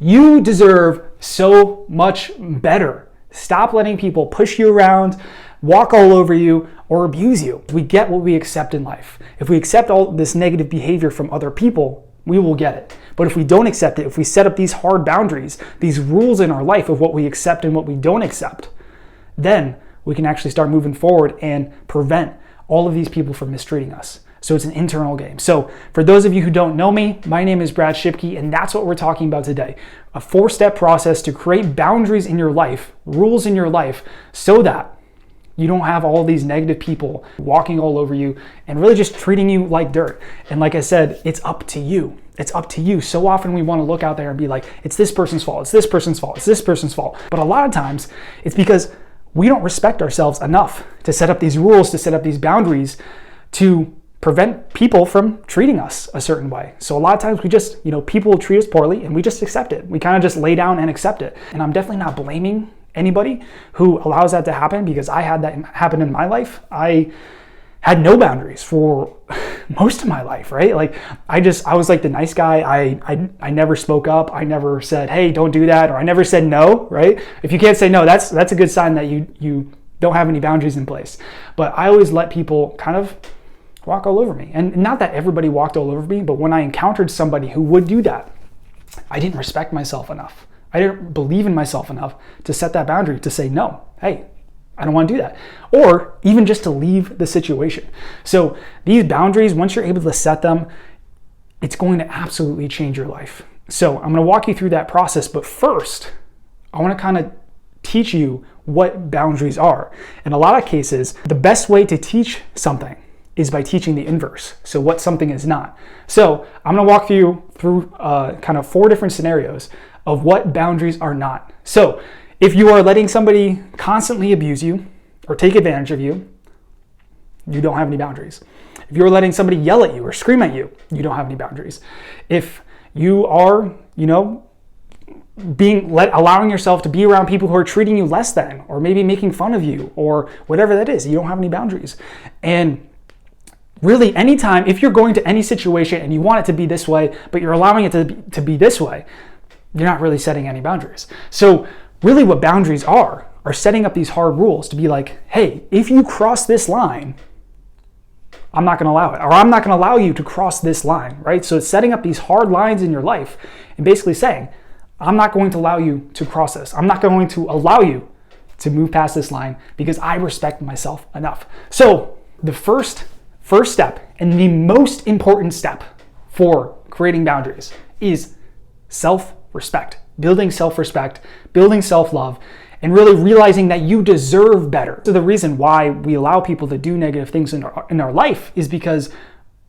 You deserve so much better. Stop letting people push you around, walk all over you, or abuse you. We get what we accept in life. If we accept all this negative behavior from other people, we will get it. But if we don't accept it, if we set up these hard boundaries, these rules in our life of what we accept and what we don't accept, then we can actually start moving forward and prevent all of these people from mistreating us. So it's an internal game. So for those of you who don't know me, my name is Brad Shipke, and that's what we're talking about today. A 4-step process to create boundaries in your life, rules in your life, so that you don't have all these negative people walking all over you and really just treating you like dirt. And like I said, it's up to you. It's up to you. So often we want to look out there and be like, it's this person's fault, it's this person's fault, it's this person's fault. But a lot of times it's because we don't respect ourselves enough to set up these rules, to set up these boundaries to prevent people from treating us a certain way. So a lot of times we just, people will treat us poorly and we just accept it. We kind of just lay down and accept it. And I'm definitely not blaming anybody who allows that to happen, because I had that happen in my life. I had no boundaries for most of my life, right? Like I was like the nice guy. I never spoke up. I never said, hey, don't do that. Or I never said no, right? If you can't say no, that's a good sign that you don't have any boundaries in place. But I always let people kind of walk all over me. And not that everybody walked all over me, but when I encountered somebody who would do that, I didn't respect myself enough. I didn't believe in myself enough to set that boundary, to say, no, hey, I don't want to do that. Or even just to leave the situation. So these boundaries, once you're able to set them, it's going to absolutely change your life. So I'm going to walk you through that process. But first, I want to kind of teach you what boundaries are. In a lot of cases, the best way to teach something is by teaching the inverse. So what something is not. So I'm going to walk you through kind of 4 different scenarios of what boundaries are not. So if you are letting somebody constantly abuse you or take advantage of you, you don't have any boundaries. If you're letting somebody yell at you or scream at you, you don't have any boundaries. If you are, allowing yourself to be around people who are treating you less than, or maybe making fun of you, or whatever that is, you don't have any boundaries. And really, anytime, if you're going to any situation and you want it to be this way, but you're allowing it to be this way, you're not really setting any boundaries. So really what boundaries are setting up these hard rules to be like, hey, if you cross this line, I'm not going to allow it, or I'm not going to allow you to cross this line, right? So it's setting up these hard lines in your life and basically saying, I'm not going to allow you to cross this. I'm not going to allow you to move past this line because I respect myself enough. So the first step and the most important step for creating boundaries is self-respect, building self-respect, building self-love, and really realizing that you deserve better. So the reason why we allow people to do negative things in our life is because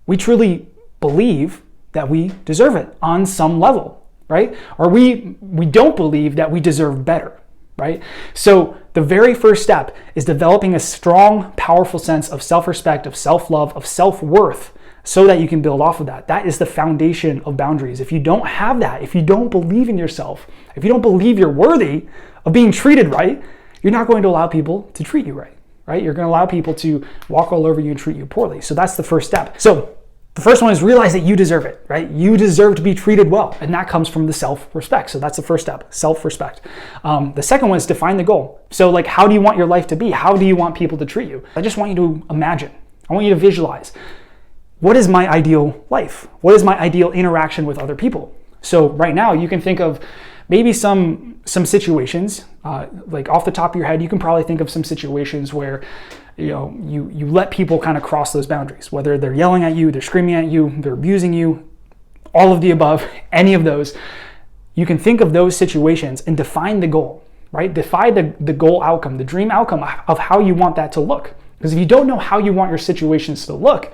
we truly believe that we deserve it on some level, right? Or we don't believe that we deserve better, right? So the very first step is developing a strong, powerful sense of self-respect, of self-love, of self-worth, so that you can build off of that. That is the foundation of boundaries. If you don't have that, if you don't believe in yourself, if you don't believe you're worthy of being treated right, you're not going to allow people to treat you right? You're going to allow people to walk all over you and treat you poorly. So that's the first step. So the first one is realize that you deserve it, right? You deserve to be treated well, and that comes from the self-respect. So that's the first step, self-respect. The second one is define the goal. So like, how do you want your life to be? How do you want people to treat you? I just want you to imagine. I want you to visualize. What is my ideal life? What is my ideal interaction with other people? So right now you can think of maybe some situations, like off the top of your head, you can probably think of some situations where you let people kind of cross those boundaries, whether they're yelling at you, they're screaming at you, they're abusing you, all of the above, any of those. You can think of those situations and define the goal, right? Define the goal outcome, the dream outcome of how you want that to look. Because if you don't know how you want your situations to look,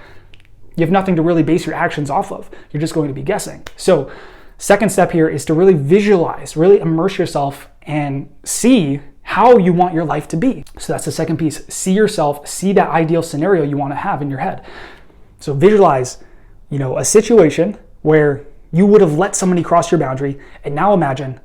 you have nothing to really base your actions off of. You're just going to be guessing. So second step here is to really visualize, really immerse yourself and see how you want your life to be. So that's the second piece. See yourself, see that ideal scenario you want to have in your head. So visualize, a situation where you would have let somebody cross your boundary, and now imagine,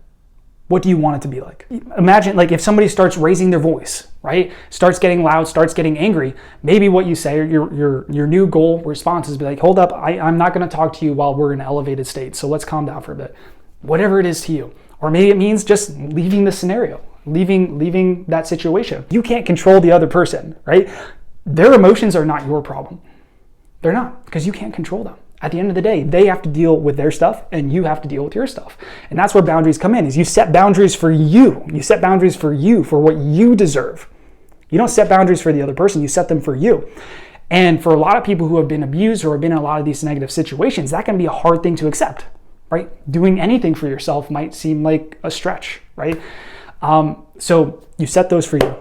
what do you want it to be like? Imagine like if somebody starts raising their voice, right? Starts getting loud, starts getting angry. Maybe what you say, or your new goal response is be like, hold up, I'm not gonna talk to you while we're in an elevated state. So let's calm down for a bit. Whatever it is to you. Or maybe it means just leaving the scenario, leaving that situation. You can't control the other person, right? Their emotions are not your problem. They're not, because you can't control them. At the end of the day, they have to deal with their stuff and you have to deal with your stuff. And that's where boundaries come in, is you set boundaries for you. You set boundaries for you, for what you deserve. You don't set boundaries for the other person, you set them for you. And for a lot of people who have been abused or have been in a lot of these negative situations, that can be a hard thing to accept, right? Doing anything for yourself might seem like a stretch, right? So you set those for you.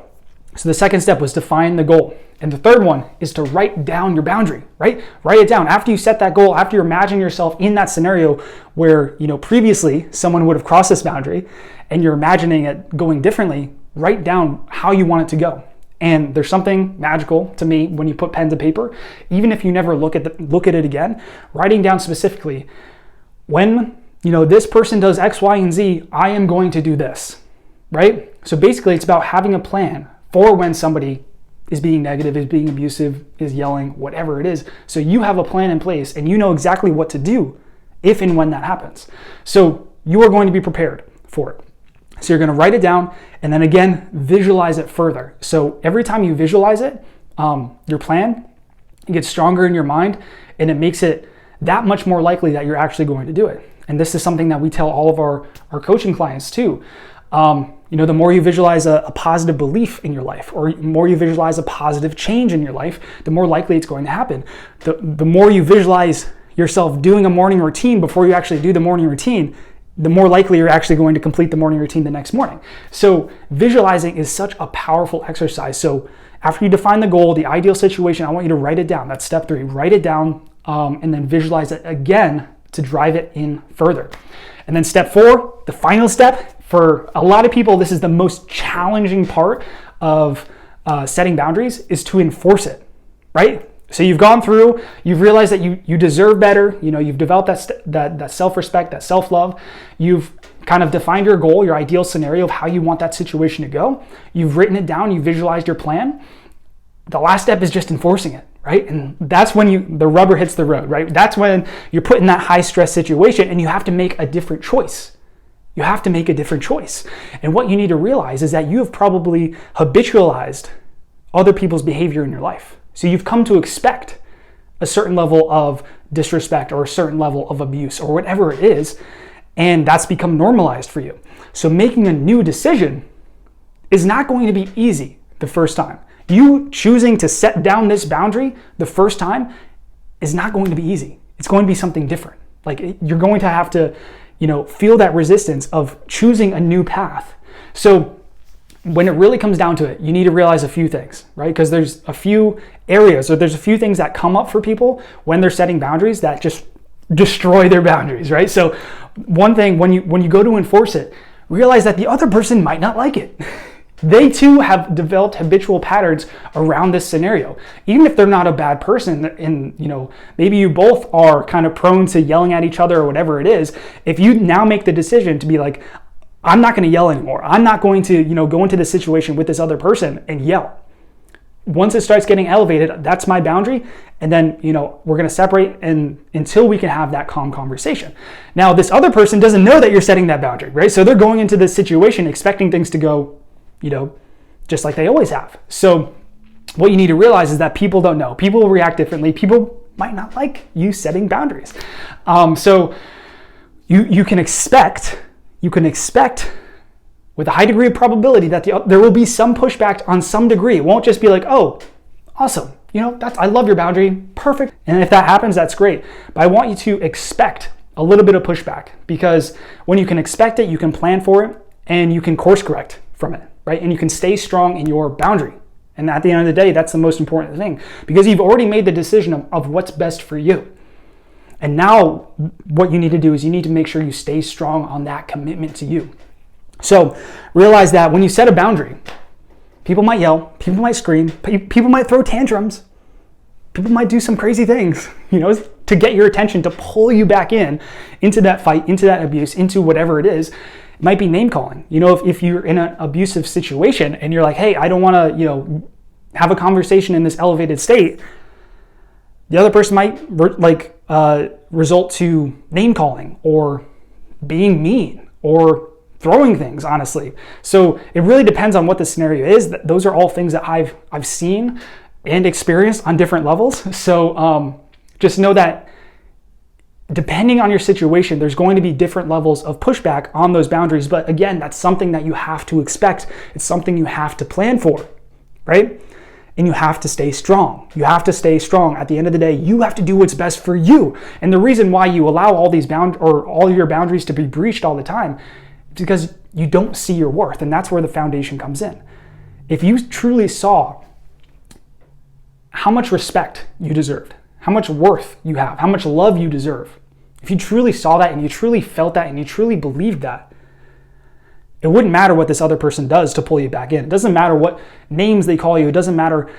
So the second step was define the goal. And the third one is to write down your boundary, right? Write it down. After you set that goal, after you imagine yourself in that scenario where, previously someone would have crossed this boundary and you're imagining it going differently, write down how you want it to go. And there's something magical to me when you put pen to paper, even if you never look at it again, writing down specifically, when, this person does X, Y, and Z, I am going to do this, right? So basically it's about having a plan for when somebody is being negative, is being abusive, is yelling, whatever it is. So you have a plan in place and you know exactly what to do if and when that happens. So you are going to be prepared for it. So you're going to write it down and then again, visualize it further. So every time you visualize it, your plan, it gets stronger in your mind and it makes it that much more likely that you're actually going to do it. And this is something that we tell all of our coaching clients too. The more you visualize a positive belief in your life, or the more you visualize a positive change in your life, the more likely it's going to happen. The more you visualize yourself doing a morning routine before you actually do the morning routine, the more likely you're actually going to complete the morning routine the next morning. So visualizing is such a powerful exercise. So after you define the goal, the ideal situation, I want you to write it down. That's step 3. Write it down and then visualize it again to drive it in further. And then step 4, the final step, for a lot of people, this is the most challenging part of setting boundaries, is to enforce it, right? So you've gone through, you've realized that you deserve better, you've developed that self-respect, that self-love, you've kind of defined your goal, your ideal scenario of how you want that situation to go, you've written it down, you've visualized your plan. The last step is just enforcing it, right? And that's when the rubber hits the road, right? That's when you're put in that high stress situation and you have to make a different choice. You have to make a different choice. And what you need to realize is that you have probably habitualized other people's behavior in your life. So you've come to expect a certain level of disrespect or a certain level of abuse or whatever it is, and that's become normalized for you. So making a new decision is not going to be easy the first time. You choosing to set down this boundary the first time is not going to be easy. It's going to be something different. Like you're going to have to feel that resistance of choosing a new path. So when it really comes down to it, you need to realize a few things, right? Because there's a few areas, or there's a few things that come up for people when they're setting boundaries that just destroy their boundaries, right? So one thing, when you go to enforce it, realize that the other person might not like it. They too have developed habitual patterns around this scenario. Even if they're not a bad person and maybe you both are kind of prone to yelling at each other or whatever it is, if you now make the decision to be like, I'm not going to yell anymore. I'm not going to, go into this situation with this other person and yell. Once it starts getting elevated, that's my boundary. And then, we're going to separate until we can have that calm conversation. Now, this other person doesn't know that you're setting that boundary, right? So they're going into this situation expecting things to go just like they always have. So what you need to realize is that people don't know. People will react differently. People might not like you setting boundaries. So you can expect with a high degree of probability that there will be some pushback on some degree. It won't just be like, oh, awesome. I love your boundary. Perfect. And if that happens, that's great. But I want you to expect a little bit of pushback, because when you can expect it, you can plan for it and you can course correct from it. Right? And you can stay strong in your boundary. And at the end of the day, that's the most important thing, because you've already made the decision of what's best for you. And now what you need to do is you need to make sure you stay strong on that commitment to you. So realize that when you set a boundary, people might yell, people might scream, people might throw tantrums, people might do some crazy things, to get your attention, to pull you back into that fight, into that abuse, into whatever it is. It might be name calling. If you're in an abusive situation and you're like, hey, I don't want to, have a conversation in this elevated state, the other person might result to name calling or being mean or throwing things, honestly. So it really depends on what the scenario is. Those are all things that I've seen and experienced on different levels. So just know that depending on your situation, there's going to be different levels of pushback on those boundaries. But again, that's something that you have to expect. It's something you have to plan for, right? And you have to stay strong. You have to stay strong. At the end of the day, you have to do what's best for you. And the reason why you allow all these all your boundaries to be breached all the time is because you don't see your worth. And that's where the foundation comes in. If you truly saw how much respect you deserved, how much worth you have, how much love you deserve, if you truly saw that and you truly felt that and you truly believed that, it wouldn't matter what this other person does to pull you back in. It doesn't matter what names they call you. It doesn't matter,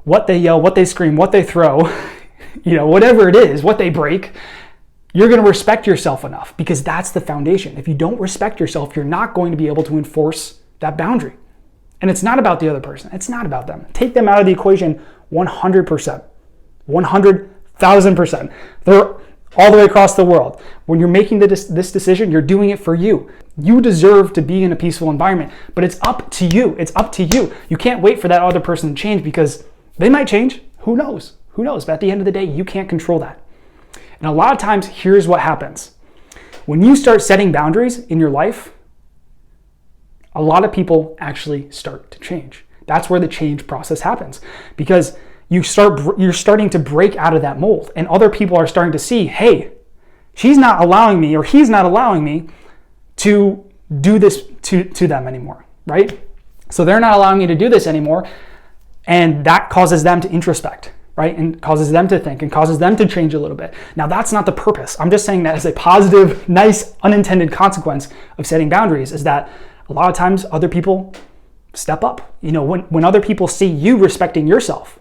what they yell, what they scream, what they throw, whatever it is, what they break. You're going to respect yourself enough, because that's the foundation. If you don't respect yourself, you're not going to be able to enforce that boundary. And it's not about the other person. It's not about them. Take them out of the equation 100%. 100,000%. They're all the way across the world. When you're making this decision, you're doing it for you. You deserve to be in a peaceful environment, but it's up to you. It's up to you. You can't wait for that other person to change, because they might change. Who knows? Who knows? But at the end of the day, you can't control that. And a lot of times, here's what happens. When you start setting boundaries in your life, a lot of people actually start to change. That's where the change process happens, because you're starting to break out of that mold, and other people are starting to see, hey, she's not allowing me, or he's not allowing me to do this to them anymore, right? So they're not allowing me to do this anymore, and that causes them to introspect, right? And causes them to think and causes them to change a little bit. Now, that's not the purpose. I'm just saying that as a positive, nice, unintended consequence of setting boundaries is that a lot of times other people step up. When other people see you respecting yourself,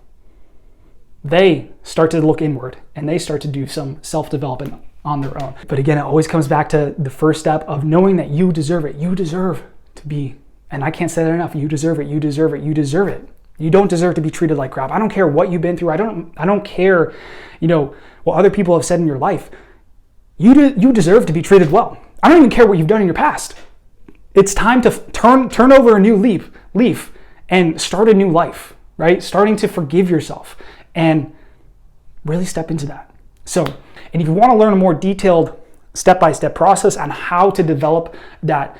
they start to look inward and they start to do some self-development on their own. But again, it always comes back to the first step of knowing that you deserve it. You deserve to be, and I can't say that enough, you deserve it, you deserve it, you deserve it. You don't deserve to be treated like crap. I don't care what you've been through. I don't care, what other people have said in your life. You deserve to be treated well. I don't even care what you've done in your past. It's time to turn over a new leaf and start a new life, right? Starting to forgive yourself and really step into that. So, and if you want to learn a more detailed step-by-step process on how to develop that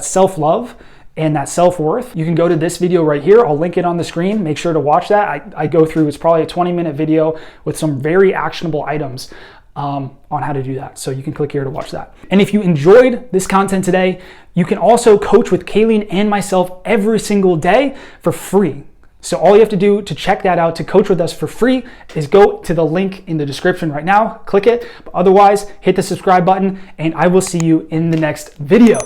self-love and that self-worth, you can go to this video right here. I'll link it on the screen. Make sure to watch that. I go through, it's probably a 20-minute video with some very actionable items on how to do that. So you can click here to watch that. And if you enjoyed this content today, you can also coach with Kayleen and myself every single day for free. So all you have to do to check that out, to coach with us for free, is go to the link in the description right now, click it. But otherwise, hit the subscribe button, and I will see you in the next video.